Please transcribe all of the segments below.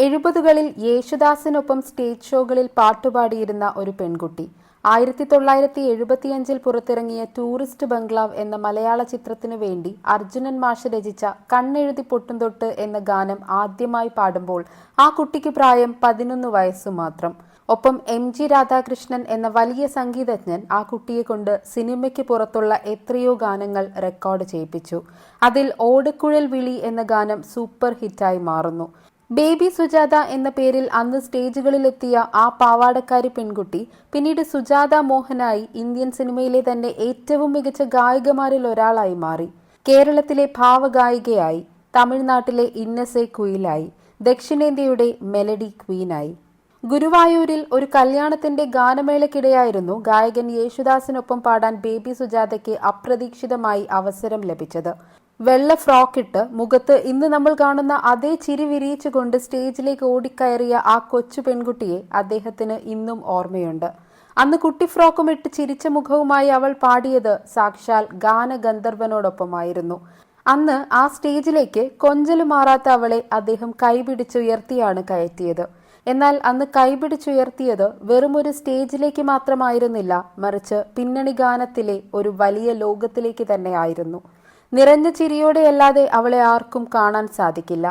70കളിൽ യേശുദാസിനൊപ്പം stage ഷോകളിൽ പാട്ടുപാടിയിരുന്ന ഒരു പെൺകുട്ടി 1975 പുറത്തിറങ്ങിയ ടൂറിസ്റ്റ് ബംഗ്ലാവ് എന്ന മലയാള ചിത്രത്തിനു വേണ്ടി അർജുനൻ മാഷ് രചിച്ച കണ്ണെഴുതി പൊട്ടുംതൊട്ട് എന്ന ഗാനം ആദ്യമായി പാടുമ്പോൾ ആ കുട്ടിക്ക് പ്രായം 11 വയസ്സു മാത്രം. ഒപ്പം MG രാധാകൃഷ്ണൻ എന്ന വലിയ സംഗീതജ്ഞൻ ആ കുട്ടിയെ കൊണ്ട് സിനിമയ്ക്ക് പുറത്തുള്ള എത്രയോ ഗാനങ്ങൾ റെക്കോർഡ് ചെയ്യിപ്പിച്ചു. അതിൽ ഓടക്കുഴൽ വിളി എന്ന ഗാനം സൂപ്പർ ഹിറ്റായി മാറുന്നു. ബേബി സുജാത എന്ന പേരിൽ അന്ന് സ്റ്റേജുകളിലെത്തിയ ആ പാവാടക്കാരി പെൺകുട്ടി പിന്നീട് സുജാത മോഹനായി ഇന്ത്യൻ സിനിമയിലെ തന്നെ ഏറ്റവും മികച്ച ഗായികമാരിൽ ഒരാളായി മാറി. കേരളത്തിലെ ഭാവഗായികയായി, തമിഴ്നാട്ടിലെ ഇന്നസെ കുയിലായി, ദക്ഷിണേന്ത്യയുടെ മെലഡി ക്വീനായി. ഗുരുവായൂരിൽ ഒരു കല്യാണത്തിന്റെ ഗാനമേളയ്ക്കിടെയായിരുന്നു ഗായകൻ യേശുദാസിനൊപ്പം പാടാൻ ബേബി സുജാതയ്ക്ക് അപ്രതീക്ഷിതമായി അവസരം ലഭിച്ചത്. വെള്ള ഫ്രോക്കിട്ട് മുഖത്ത് ഇന്ന് നമ്മൾ കാണുന്ന അതേ ചിരി വിരിയിച്ചുകൊണ്ട് സ്റ്റേജിലേക്ക് ഓടിക്കയറിയ ആ കൊച്ചു പെൺകുട്ടിയെ അദ്ദേഹത്തിന് ഇന്നും ഓർമ്മയുണ്ട്. അന്ന് കുട്ടി ഫ്രോക്കുമിട്ട് ചിരിച്ച മുഖവുമായി അവൾ പാടിയത് സാക്ഷാൽ ഗാനഗന്ധർവനോടൊപ്പമായിരുന്നു. അന്ന് ആ സ്റ്റേജിലേക്ക് കൊഞ്ചലു മാറാത്ത അവളെ അദ്ദേഹം കൈപിടിച്ചുയർത്തിയാണ് കയറ്റിയത്. എന്നാൽ അന്ന് കൈപിടിച്ചുയർത്തിയത് വെറുമൊരു സ്റ്റേജിലേക്ക് മാത്രമായിരുന്നില്ല, മറിച്ച് പിന്നണി ഗാനത്തിലെ ഒരു വലിയ ലോകത്തിലേക്ക് തന്നെയായിരുന്നു. നിറഞ്ഞ ചിരിയോടെയല്ലാതെ അവളെ ആർക്കും കാണാൻ സാധിക്കില്ല.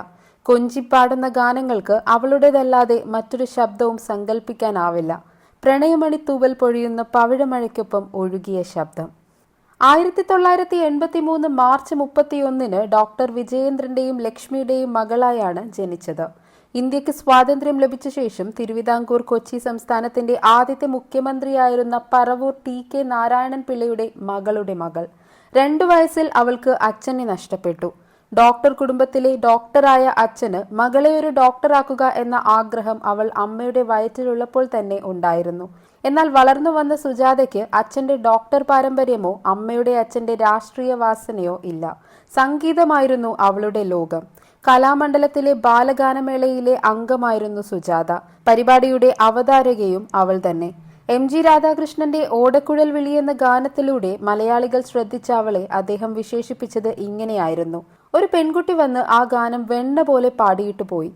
കൊഞ്ചിപ്പാടുന്ന ഗാനങ്ങൾക്ക് അവളുടേതല്ലാതെ മറ്റൊരു ശബ്ദവും സങ്കല്പിക്കാനാവില്ല. പ്രണയമണി തൂവൽ പൊഴിയുന്ന പവിഴമഴയ്ക്കൊപ്പം ഒഴുകിയ ശബ്ദം. 1983 മാർച്ച് 31 ഡോക്ടർ വിജയേന്ദ്രന്റെയും ലക്ഷ്മിയുടെയും മകളായാണ് ജനിച്ചത്. ഇന്ത്യക്ക് സ്വാതന്ത്ര്യം ലഭിച്ച ശേഷം തിരുവിതാംകൂർ കൊച്ചി സംസ്ഥാനത്തിന്റെ ആദ്യത്തെ മുഖ്യമന്ത്രിയായിരുന്ന പറവൂർ TK നാരായണൻ പിള്ളയുടെ മകളുടെ മകൾ. 2 വയസ്സിൽ അവൾക്ക് അച്ഛനെ നഷ്ടപ്പെട്ടു. ഡോക്ടർ കുടുംബത്തിലെ ഡോക്ടറായ അച്ഛന് മകളെ ഒരു ഡോക്ടറാക്കുക എന്ന ആഗ്രഹം അവൾ അമ്മയുടെ വയറ്റിലുള്ളപ്പോൾ തന്നെ ഉണ്ടായിരുന്നു. എന്നാൽ വളർന്നു വന്ന സുജാതയ്ക്ക് അച്ഛന്റെ ഡോക്ടർ പാരമ്പര്യമോ അമ്മയുടെ അച്ഛന്റെ രാഷ്ട്രീയ വാസനയോ ഇല്ല. സംഗീതമായിരുന്നു അവളുടെ ലോകം. കലാമണ്ഡലത്തിലെ ബാലഗാനമേളയിലെ അംഗമായിരുന്നു സുജാത. പരിപാടിയുടെ അവതാരകയും അവൾ തന്നെ. MG രാധാകൃഷ്ണന്റെ ഓടക്കുഴൽ വിളി എന്ന ഗാനത്തിലൂടെ മലയാളികൾ ശ്രദ്ധിച്ച അവളെ അദ്ദേഹം വിശേഷിപ്പിച്ചത് ഇങ്ങനെയായിരുന്നു: ഒരു പെൺകുട്ടി വന്ന് ആ ഗാനം വെണ്ണ പോലെ പാടിയിട്ടു പോയി.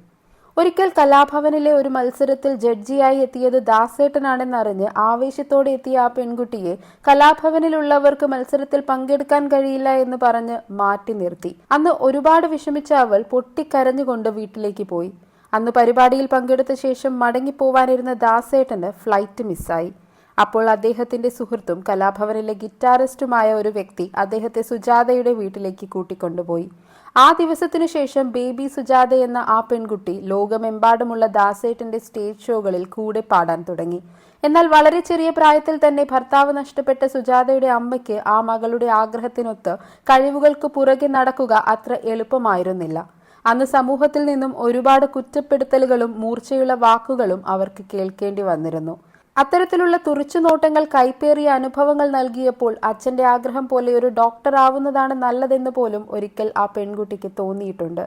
ഒരിക്കൽ കലാഭവനിലെ ഒരു മത്സരത്തിൽ ജഡ്ജിയായി എത്തിയത് ദാസേട്ടനാണെന്നറിഞ്ഞ് ആവേശത്തോടെ എത്തിയ ആ പെൺകുട്ടിയെ കലാഭവനിലുള്ളവർക്ക് മത്സരത്തിൽ പങ്കെടുക്കാൻ കഴിയില്ല എന്ന് പറഞ്ഞ് മാറ്റി നിർത്തി. അന്ന് ഒരുപാട് വിഷമിച്ച അവൾ പൊട്ടിക്കരഞ്ഞുകൊണ്ട് വീട്ടിലേക്ക് പോയി. അന്ന് പരിപാടിയിൽ പങ്കെടുത്ത ശേഷം മടങ്ങിപ്പോവാനിരുന്ന ദാസേട്ടന് ഫ്ലൈറ്റ് മിസ്സായി. അപ്പോൾ അദ്ദേഹത്തിന്റെ സുഹൃത്തും കലാഭവനിലെ ഗിറ്റാറിസ്റ്റുമായ ഒരു വ്യക്തി അദ്ദേഹത്തെ സുജാതയുടെ വീട്ടിലേക്ക് കൂട്ടിക്കൊണ്ടുപോയി. ആ ദിവസത്തിനു ശേഷം ബേബി സുജാത എന്ന ആ പെൺകുട്ടി ലോകമെമ്പാടുമുള്ള ദാസേട്ടന്റെ സ്റ്റേജ് ഷോകളിൽ കൂടെ പാടാൻ തുടങ്ങി. എന്നാൽ വളരെ ചെറിയ പ്രായത്തിൽ തന്നെ ഭർത്താവ് നഷ്ടപ്പെട്ട സുജാതയുടെ അമ്മയ്ക്ക് ആ മകളുടെ ആഗ്രഹത്തിനൊത്ത് കഴിവുകൾക്ക് പുറകെ നടക്കുക അത്ര എളുപ്പമായിരുന്നില്ല. അന്ന് സമൂഹത്തിൽ നിന്നും ഒരുപാട് കുറ്റപ്പെടുത്തലുകളും മൂർച്ചയുള്ള വാക്കുകളും അവർക്ക് കേൾക്കേണ്ടി വന്നിരുന്നു. അത്തരത്തിലുള്ള തുറിച്ചുനോട്ടങ്ങൾ, കൈപ്പേറിയ അനുഭവങ്ങൾ നൽകിയപ്പോൾ അച്ഛന്റെ ആഗ്രഹം പോലെ ഒരു ഡോക്ടർ ആവുന്നതാണ് നല്ലതെന്ന് പോലും ഒരിക്കൽ ആ പെൺകുട്ടിക്ക് തോന്നിയിട്ടുണ്ട്.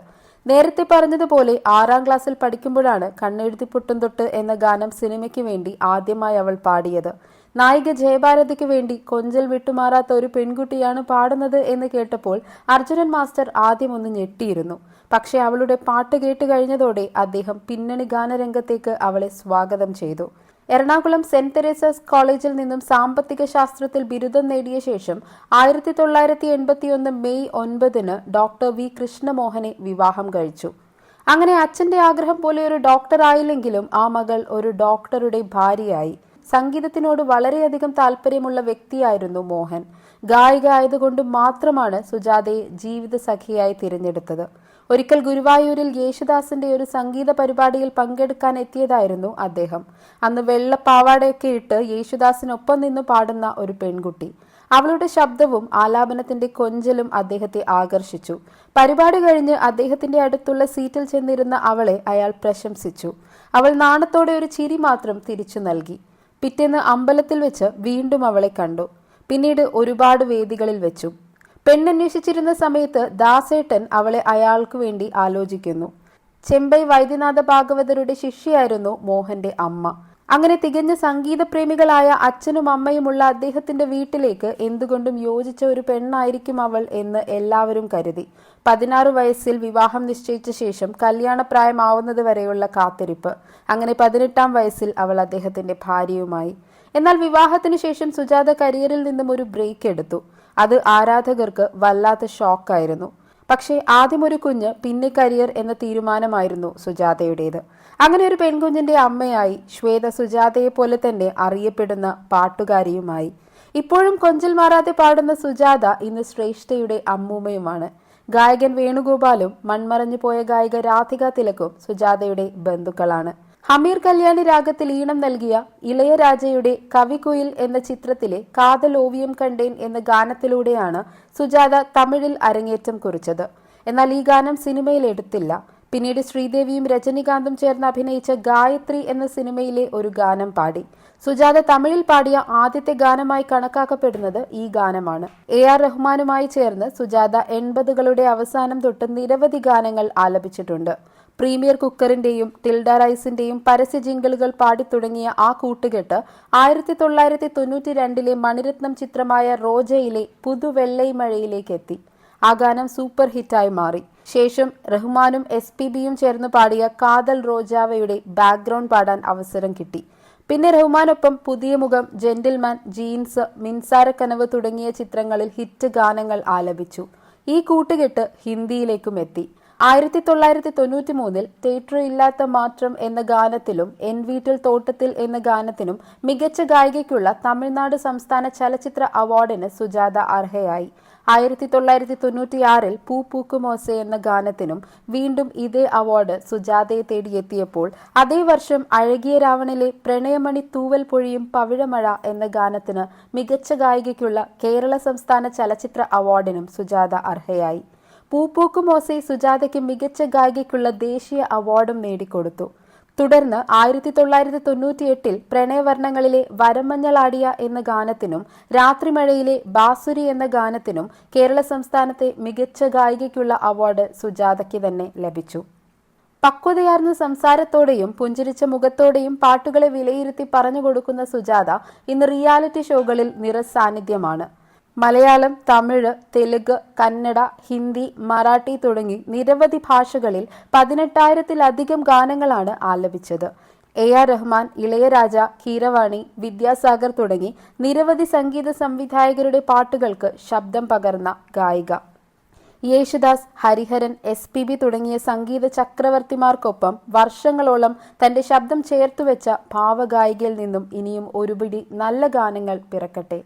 നേരത്തെ പറഞ്ഞതുപോലെ 6ാം ക്ലാസ്സിൽ പഠിക്കുമ്പോഴാണ് കണ്ണെഴുതി പൊട്ടുംതൊട്ട് എന്ന ഗാനം സിനിമയ്ക്ക് വേണ്ടി ആദ്യമായി അവൾ പാടിയത്. നായിക ജയഭാരതിക്ക് വേണ്ടി കൊഞ്ചൽ വിട്ടുമാറാത്ത ഒരു പെൺകുട്ടിയാണ് പാടുന്നത് എന്ന് കേട്ടപ്പോൾ അർജുനൻ മാസ്റ്റർ ആദ്യം ഒന്ന് ഞെട്ടിയിരുന്നു. പക്ഷെ അവളുടെ പാട്ട് കേട്ട് കഴിഞ്ഞതോടെ അദ്ദേഹം പിന്നണി ഗാനരംഗത്തേക്ക് അവളെ സ്വാഗതം ചെയ്തു. എറണാകുളം സെന്റ് തെരേസാസ് കോളേജിൽ നിന്നും സാമ്പത്തിക ശാസ്ത്രത്തിൽ ബിരുദം നേടിയ ശേഷം 1981 മെയ് 9 ഡോക്ടർ V കൃഷ്ണമോഹനെ വിവാഹം കഴിച്ചു. അങ്ങനെ അച്ഛന്റെ ആഗ്രഹം പോലെ ഒരു ഡോക്ടർ ആയില്ലെങ്കിലും ആ മകൾ ഒരു ഡോക്ടറുടെ ഭാര്യയായി. സംഗീതത്തിനോട് വളരെയധികം താല്പര്യമുള്ള വ്യക്തിയായിരുന്നു മോഹൻ. ഗായിക ആയതുകൊണ്ട് മാത്രമാണ് സുജാതയെ ജീവിത സഖിയായി തിരഞ്ഞെടുത്തത്. ഒരിക്കൽ ഗുരുവായൂരിൽ യേശുദാസിന്റെ ഒരു സംഗീത പരിപാടിയിൽ പങ്കെടുക്കാൻ എത്തിയതായിരുന്നു അദ്ദേഹം. അന്ന് വെള്ള പാവാടയൊക്കെ ഇട്ട് യേശുദാസിനൊപ്പം നിന്ന് പാടുന്ന ഒരു പെൺകുട്ടി. അവളുടെ ശബ്ദവും ആലാപനത്തിന്റെ കൊഞ്ചലും അദ്ദേഹത്തെ ആകർഷിച്ചു. പരിപാടി കഴിഞ്ഞ് അദ്ദേഹത്തിന്റെ അടുത്തുള്ള സീറ്റിൽ ചെന്നിരുന്ന അവളെ അയാൾ പ്രശംസിച്ചു. അവൾ നാണത്തോടെ ഒരു ചിരി മാത്രം തിരിച്ചു നൽകി. പിറ്റേന്ന് അമ്പലത്തിൽ വെച്ച് വീണ്ടും അവളെ കണ്ടു. പിന്നീട് ഒരുപാട് വേദികളിൽ വെച്ചു. പെണ്ണന്വേഷിച്ചിരുന്ന സമയത്ത് ദാസേട്ടൻ അവളെ അയാൾക്ക് വേണ്ടി ആലോചിക്കുന്നു. ചെമ്പൈ വൈദ്യനാഥ ഭാഗവതരുടെ ശിഷ്യയായിരുന്നു മോഹന്റെ അമ്മ. അങ്ങനെ തികഞ്ഞ സംഗീതപ്രേമികളായ അച്ഛനും അമ്മയുമുള്ള അദ്ദേഹത്തിന്റെ വീട്ടിലേക്ക് എന്തുകൊണ്ടും യോജിച്ച ഒരു പെണ്ണായിരിക്കും അവൾ എന്ന് എല്ലാവരും കരുതി. 16 വയസ്സിൽ വിവാഹം നിശ്ചയിച്ച ശേഷം കല്യാണപ്രായമാവുന്നത് വരെയുള്ള കാത്തിരിപ്പ്. അങ്ങനെ 18-ാം വയസ്സിൽ അവൾ അദ്ദേഹത്തിന്റെ ഭാര്യയുമായി. എന്നാൽ വിവാഹത്തിനു ശേഷം സുജാത കരിയറിൽ നിന്നും ഒരു ബ്രേക്ക് എടുത്തു. അത് ആരാധകർക്ക് വല്ലാത്ത ഷോക്കായിരുന്നു. പക്ഷേ ആദ്യം ഒരു കുഞ്ഞ്, പിന്നെ കരിയർ എന്ന തീരുമാനമായിരുന്നു സുജാതയുടേത്. അങ്ങനെ ഒരു പെൺകുഞ്ഞിന്റെ അമ്മയായി, ശ്വേത സുജാതയെ പോലെ തന്നെ അറിയപ്പെടുന്ന പാട്ടുകാരിയുമായി. ഇപ്പോഴും കൊഞ്ചൽ മാറാതെ പാടുന്ന സുജാത ഇന്ന് ശ്രേഷ്ഠയുടെ അമ്മൂമ്മയുമാണ്. ഗായകൻ വേണുഗോപാലും മൺമറഞ്ഞു പോയ ഗായിക രാധിക തിലക്കും സുജാതയുടെ ബന്ധുക്കളാണ്. ഹമീർ കല്യാണി രാഗത്തിൽ ഈണം നൽകിയ ഇളയരാജയുടെ കവികുയിൽ എന്ന ചിത്രത്തിലെ കാതൽ ഓവിയം കണ്ടേൻ എന്ന ഗാനത്തിലൂടെയാണ് സുജാത തമിഴിൽ അരങ്ങേറ്റം കുറിച്ചത്. എന്നാൽ ഈ ഗാനം സിനിമയിൽ എടുത്തില്ല. പിന്നീട് ശ്രീദേവിയും രജനികാന്തും ചേർന്ന് അഭിനയിച്ച ഗായത്രി എന്ന സിനിമയിലെ ഒരു ഗാനം പാടി. സുജാത തമിഴിൽ പാടിയ ആദ്യത്തെ ഗാനമായി കണക്കാക്കപ്പെടുന്നത് ഈ ഗാനമാണ്. AR റഹ്മാനുമായി ചേർന്ന് സുജാത 80കളുടെ അവസാനം തൊട്ട് നിരവധി ഗാനങ്ങൾ ആലപിച്ചിട്ടുണ്ട്. പ്രീമിയർ കുക്കറിന്റെയും ടിൽഡ റൈസിന്റെയും പരസ്യ ജിങ്കിളുകൾ പാടിത്തുടങ്ങിയ ആ കൂട്ടുകെട്ട് 1992 മണിരത്നം ചിത്രമായ റോജയിലെ പുതുവെള്ളൈ മഴയിലേക്ക് എത്തി. ആ ഗാനം സൂപ്പർ ഹിറ്റായി മാറി. ശേഷം റഹ്മാനും SPBയും ചേർന്ന് പാടിയ കാതൽ റോജാവയുടെ ബാക്ക്ഗ്രൗണ്ട് പാടാൻ അവസരം കിട്ടി. പിന്നെ റഹ്മാനൊപ്പം പുതിയ മുഖം, ജെന്റിൽമാൻ, ജീൻസ്, മിൻസാരക്കനവ് തുടങ്ങിയ ചിത്രങ്ങളിൽ ഹിറ്റ് ഗാനങ്ങൾ ആലപിച്ചു. ഈ കൂട്ടുകെട്ട് ഹിന്ദിയിലേക്കും എത്തി. 1993 തിയേറ്റർ ഇല്ലാത്ത മാറ്റം എന്ന ഗാനത്തിലും എൻ വീട്ടിൽ തോട്ടത്തിൽ എന്ന ഗാനത്തിനും മികച്ച ഗായികയ്ക്കുള്ള തമിഴ്നാട് സംസ്ഥാന ചലച്ചിത്ര അവാർഡിന് സുജാത അർഹയായി. 1996 പൂ പൂക്കുമോസെ എന്ന ഗാനത്തിനും വീണ്ടും ഇതേ അവാർഡ് സുജാതയെ തേടിയെത്തിയപ്പോൾ അതേ വർഷം അഴകിയ രാവണിലെ പ്രണയമണി തൂവൽ പൊഴിയും പവിഴമഴ എന്ന ഗാനത്തിന് മികച്ച ഗായികയ്ക്കുള്ള കേരള സംസ്ഥാന ചലച്ചിത്ര അവാർഡിനും സുജാത അർഹയായി. പൂപ്പൂക്കുമോസെ സുജാതയ്ക്ക് മികച്ച ഗായികയ്ക്കുള്ള ദേശീയ അവാർഡും നേടിക്കൊടുത്തു. തുടർന്ന് 1998 പ്രണയവർണ്ണങ്ങളിലെ വരമഞ്ഞളാടിയ എന്ന ഗാനത്തിനും രാത്രിമഴയിലെ ബാസുരി എന്ന ഗാനത്തിനും കേരള സംസ്ഥാനത്തെ മികച്ച ഗായികയ്ക്കുള്ള അവാർഡ് സുജാതയ്ക്ക് തന്നെ ലഭിച്ചു. പക്വതയാർന്ന സംസാരത്തോടെയും പുഞ്ചിരിച്ച മുഖത്തോടെയും പാട്ടുകളെ വിലയിരുത്തി പറഞ്ഞുകൊടുക്കുന്ന സുജാത ഇന്ന് റിയാലിറ്റി ഷോകളിൽ നിറസാന്നിധ്യമാണ്. മലയാളം, തമിഴ്, തെലുങ്ക്, കന്നഡ, ഹിന്ദി, മറാഠി തുടങ്ങി നിരവധി ഭാഷകളിൽ 18,000-ലധികം ഗാനങ്ങളാണ് ആലപിച്ചത്. AR റഹ്മാൻ, ഇളയരാജ, കീരവാണി, വിദ്യാസാഗർ തുടങ്ങി നിരവധി സംഗീത സംവിധായകരുടെ പാട്ടുകൾക്ക് ശബ്ദം പകർന്ന ഗായിക. യേശുദാസ്, ഹരിഹരൻ, SPB തുടങ്ങിയ സംഗീത ചക്രവർത്തിമാർക്കൊപ്പം വർഷങ്ങളോളം തന്റെ ശബ്ദം ചേർത്തുവെച്ച ഭാവഗായികയിൽ നിന്നും ഇനിയും ഒരുപിടി നല്ല ഗാനങ്ങൾ പിറക്കട്ടെ.